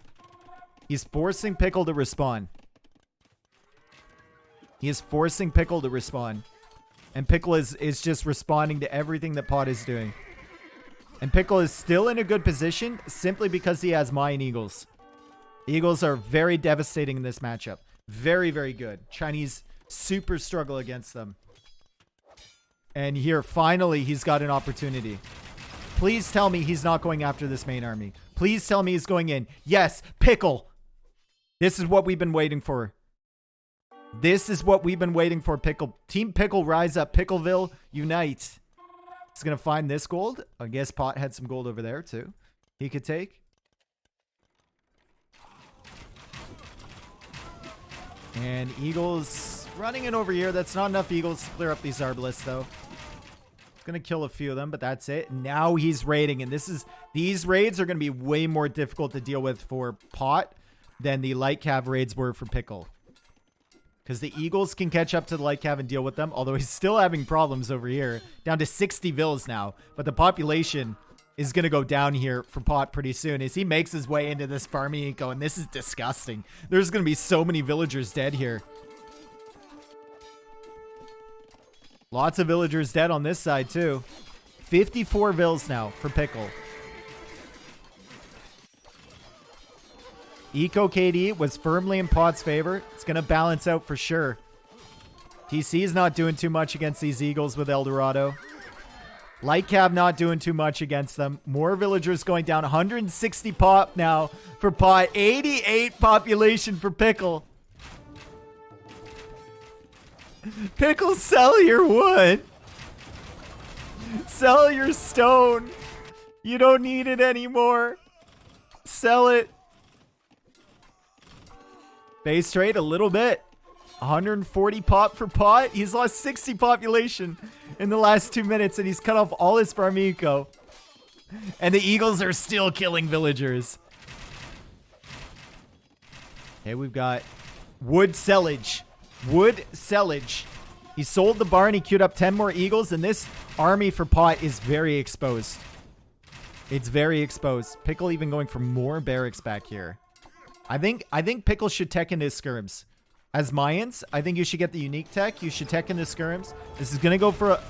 He's forcing Pickle to respawn. He is forcing Pickle to respawn. And Pickle is just responding to everything that Pot is doing. And Pickle is still in a good position simply because he has Mayan Eagles. The Eagles are very devastating in this matchup. Very, very good. Chinese super struggle against them. And here, finally, he's got an opportunity. Please tell me he's not going after this main army. Please tell me he's going in. Yes, Pickle. This is what we've been waiting for. This is what we've been waiting for, Pickle. Team Pickle, rise up. Pickleville, unite. He's going to find this gold. I guess Pot had some gold over there, too. He could take. And Eagles running in over here. That's not enough Eagles to clear up these Arbalists, though. Gonna kill a few of them, but that's it. Now he's raiding, and these raids are gonna be way more difficult to deal with for Pot than the light cav raids were for Pickle. Because the Eagles can catch up to the light cav and deal with them, although he's still having problems over here. Down to 60 vills now, but the population is gonna go down here for Pot pretty soon as he makes his way into this farming eco, and this is disgusting. There's gonna be so many villagers dead here. Lots of villagers dead on this side, too. 54 vills now for Pickle. Eco KD was firmly in Pot's favor. It's going to balance out for sure. TC is not doing too much against these Eagles with Eldorado. Light Cab not doing too much against them. More villagers going down. 160 pop now for Pot. 88 population for Pickle. Pickle, sell your wood. Sell your stone. You don't need it anymore. Sell it. Base trade a little bit. 140 pop for Pot. He's lost 60 population in the last 2 minutes, and he's cut off all his farm eco. And the Eagles are still killing villagers. Okay, we've got wood sellage. Wood sellage. He sold the barn. He queued up 10 more Eagles, and this army for Pot is very exposed. It's very exposed. Pickle even going for more barracks back here. I think Pickle should tech into skirms. As Mayans, I think you should get the unique tech. You should tech into skirms. This is gonna go for a...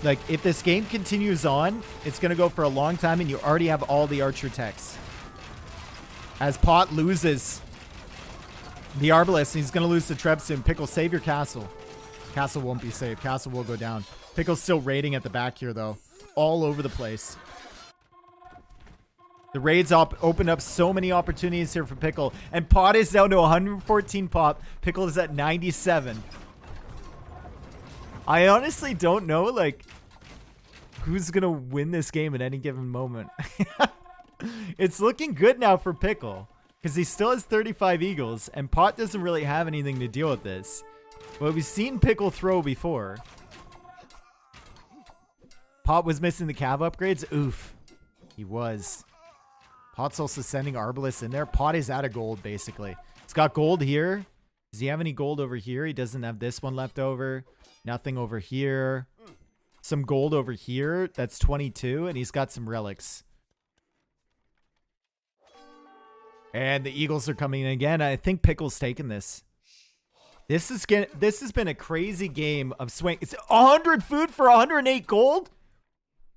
Like, if this game continues on, it's gonna go for a long time, and you already have all the archer techs. As Pot loses the Arbalest, he's going to lose the Treb soon. Pickle, save your castle. Castle won't be saved. Castle will go down. Pickle's still raiding at the back here, though. All over the place. The raids opened up so many opportunities here for Pickle. And Pot is down to 114 pop. Pickle is at 97. I honestly don't know, like, who's going to win this game at any given moment. It's looking good now for Pickle. Because he still has 35 Eagles, and Pot doesn't really have anything to deal with this. But we've seen Pickle throw before. Pot was missing the cav upgrades. Oof. He was. Pot's also sending Arbalest in there. Pot is out of gold, basically. He's got gold here. Does he have any gold over here? He doesn't have this one left over. Nothing over here. Some gold over here. That's 22, and he's got some relics. And the Eagles are coming in again. I think Pickle's taking this. This has been a crazy game of swing. It's 100 food for 108 gold?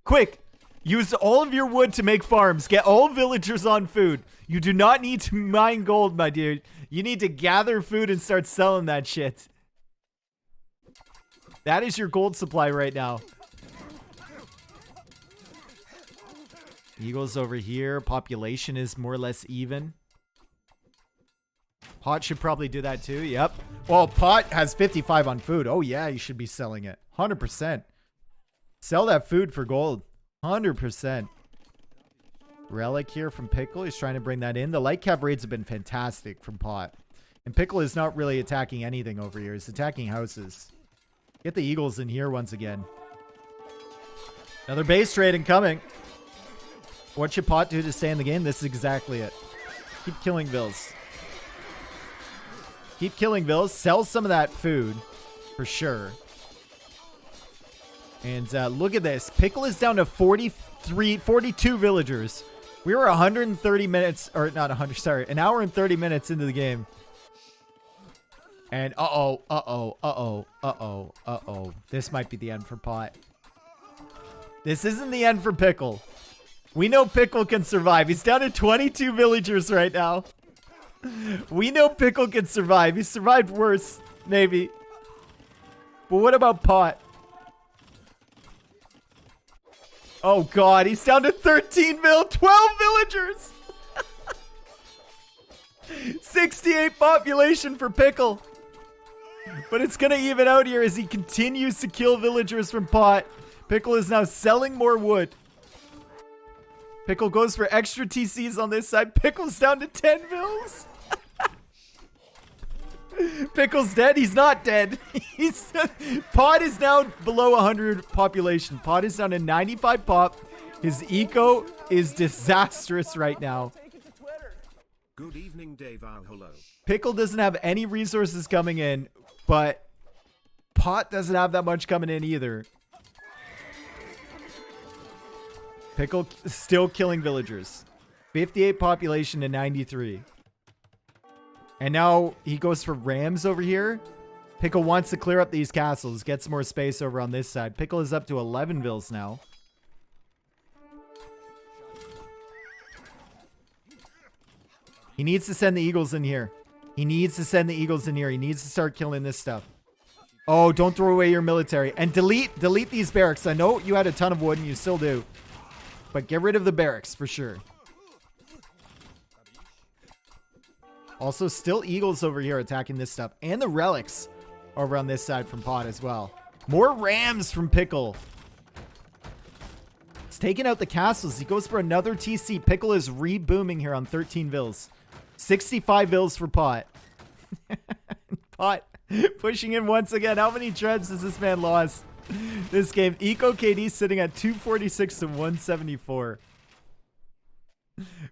Quick. Use all of your wood to make farms. Get all villagers on food. You do not need to mine gold, my dude. You need to gather food and start selling that shit. That is your gold supply right now. Eagles over here. Population is more or less even. Pot should probably do that too. Yep. Well, Pot has 55 on food. Oh, yeah, you should be selling it. 100%. Sell that food for gold. 100%. Relic here from Pickle. He's trying to bring that in. The light cap raids have been fantastic from Pot. And Pickle is not really attacking anything over here. He's attacking houses. Get the Eagles in here once again. Another base trade incoming. What should Pot do to stay in the game? This is exactly it. Keep killing Vills. Keep killing Vills. Sell some of that food. For sure. And look at this. Pickle is down to 42 villagers. We were 130 minutes, or not 100, sorry, an hour and 30 minutes into the game. And uh-oh. This might be the end for Pot. This isn't the end for Pickle. We know Pickle can survive. He's down to 22 villagers right now. We know Pickle can survive. He survived worse, maybe. But what about Pot? Oh, God. He's down to 13 12 villagers. 68 population for Pickle. But it's going to even out here as he continues to kill villagers from Pot. Pickle is now selling more wood. Pickle goes for extra TCs on this side. Pickle's down to 10 vills. Pickle's dead. He's not dead. Pot is now below 100 population. Pot is down to 95 pop. His eco is disastrous right now. Good evening, Dave. Hello. Pickle doesn't have any resources coming in, but Pot doesn't have that much coming in either. Pickle still killing villagers. 58 population to 93. And now he goes for rams over here. Pickle wants to clear up these castles. Get some more space over on this side. Pickle is up to 11 vills now. He needs to send the Eagles in here. He needs to send the Eagles in here. He needs to start killing this stuff. Oh, don't throw away your military. And delete these barracks. I know you had a ton of wood and you still do. But get rid of the barracks for sure. Also, still Eagles over here attacking this stuff. And the relics over on this side from Pot as well. More rams from Pickle. He's taking out the castles. He goes for another TC. Pickle is re-booming here on 13 vills. 65 vills for Pot. Pot pushing in once again. How many treads has this man lost this game? Eco KD sitting at 246 to 174.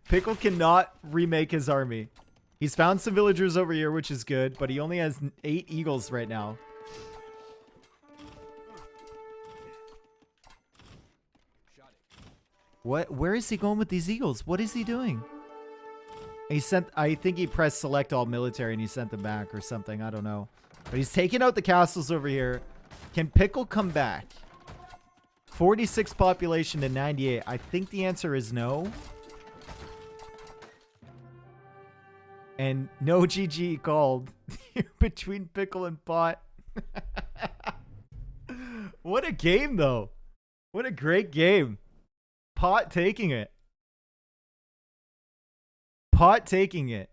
Pickle cannot remake his army. He's found some villagers over here, which is good, but he only has 8 eagles right now. Where is he going with these eagles? What is he doing? I think he pressed select all military and he sent them back or something. I don't know. But he's taking out the castles over here. Can Pickle come back? 46 population to 98. I think the answer is no. And no GG called between Pickle and Pot. What a game, though. What a great game. Pot taking it. Pot taking it.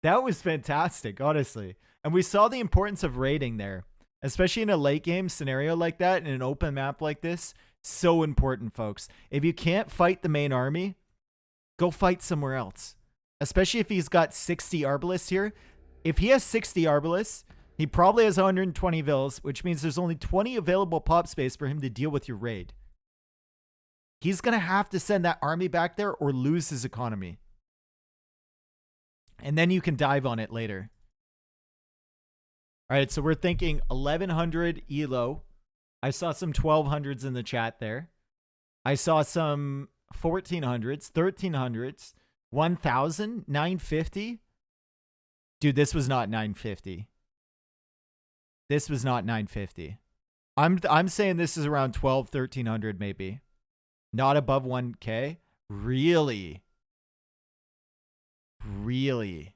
That was fantastic, honestly. And we saw the importance of raiding there. Especially in a late game scenario like that, in an open map like this. So important, folks. If you can't fight the main army, go fight somewhere else. Especially if he's got 60 Arbalists here. If he has 60 Arbalists, he probably has 120 vills, which means there's only 20 available pop space for him to deal with your raid. He's going to have to send that army back there or lose his economy. And then you can dive on it later. All right, so we're thinking 1100 ELO. I saw some 1200s in the chat there. I saw some 1400s, 1300s, 1000, 950. Dude, this was not 950. This was not 950. I'm saying this is around 1300 maybe. Not above 1K? Really? Really?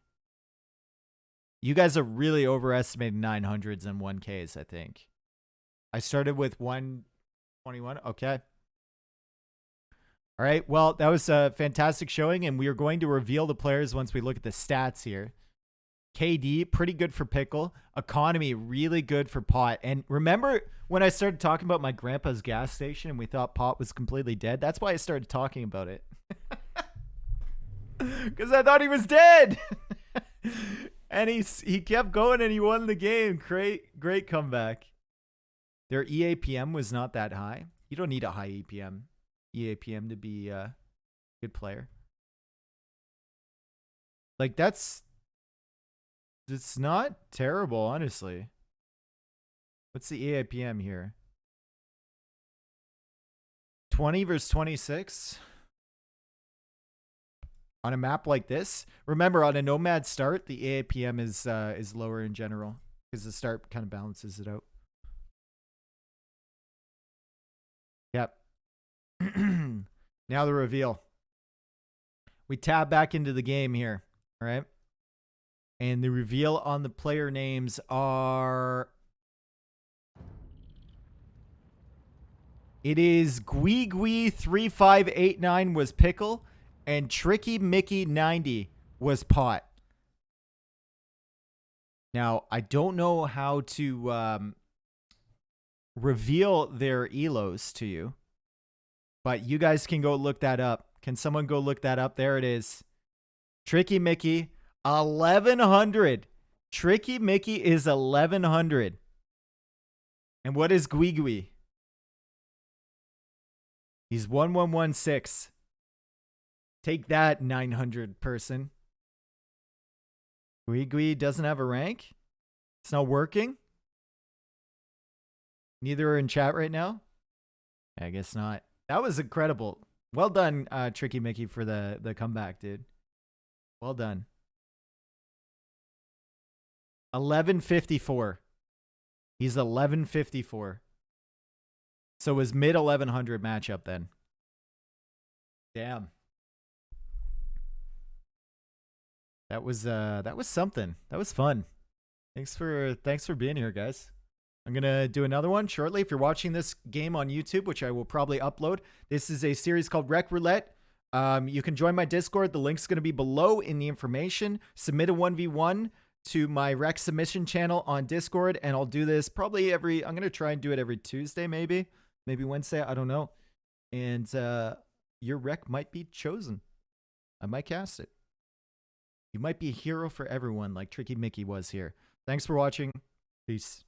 You guys are really overestimating 900s and 1Ks, I think. I started with 121. Okay. All right. Well, that was a fantastic showing, and we are going to reveal the players once we look at the stats here. KD, pretty good for Pickle. Economy, really good for Pot. And remember when I started talking about my grandpa's gas station and we thought Pot was completely dead? That's why I started talking about it. Because I thought he was dead. And he kept going and he won the game. Great comeback. Their EAPM was not that high. You don't need a high EAPM to be a good player. Like, it's not terrible, honestly. What's the EAPM here? 20 versus 26? On a map like this? Remember, on a Nomad start, the EAPM is lower in general. Because the start kind of balances it out. Yep. Now the reveal. We tab back into the game here. All right. And the reveal on the player names are... It is Gwee3589 was Pickle, and Tricky Mickey 90 was Pot. Now, I don't know how to reveal their elos to you, but you guys can go look that up. Can someone go look that up? There it is. Tricky Mickey, 1100. Tricky Mickey is 1100. And what is Gwee? He's 1116. Take that, 900 person. Gwee doesn't have a rank? It's not working? Neither are in chat right now? I guess not. That was incredible. Well done, Tricky Mickey, for the comeback, dude. Well done. 1154. He's 1154. So it was mid 1100 matchup then. Damn. That was something. That was fun. Thanks for being here, guys. I'm going to do another one shortly. If you're watching this game on YouTube, which I will probably upload, this is a series called Rec Roulette. You can join my Discord. The link's going to be below in the information. Submit a 1v1 to my rec submission channel on Discord, and I'll do this probably I'm going to try and do it every Tuesday, maybe Wednesday. I don't know. And your rec might be chosen. I might cast it. You might be a hero for everyone like Tricky Mickey was here. Thanks for watching. Peace.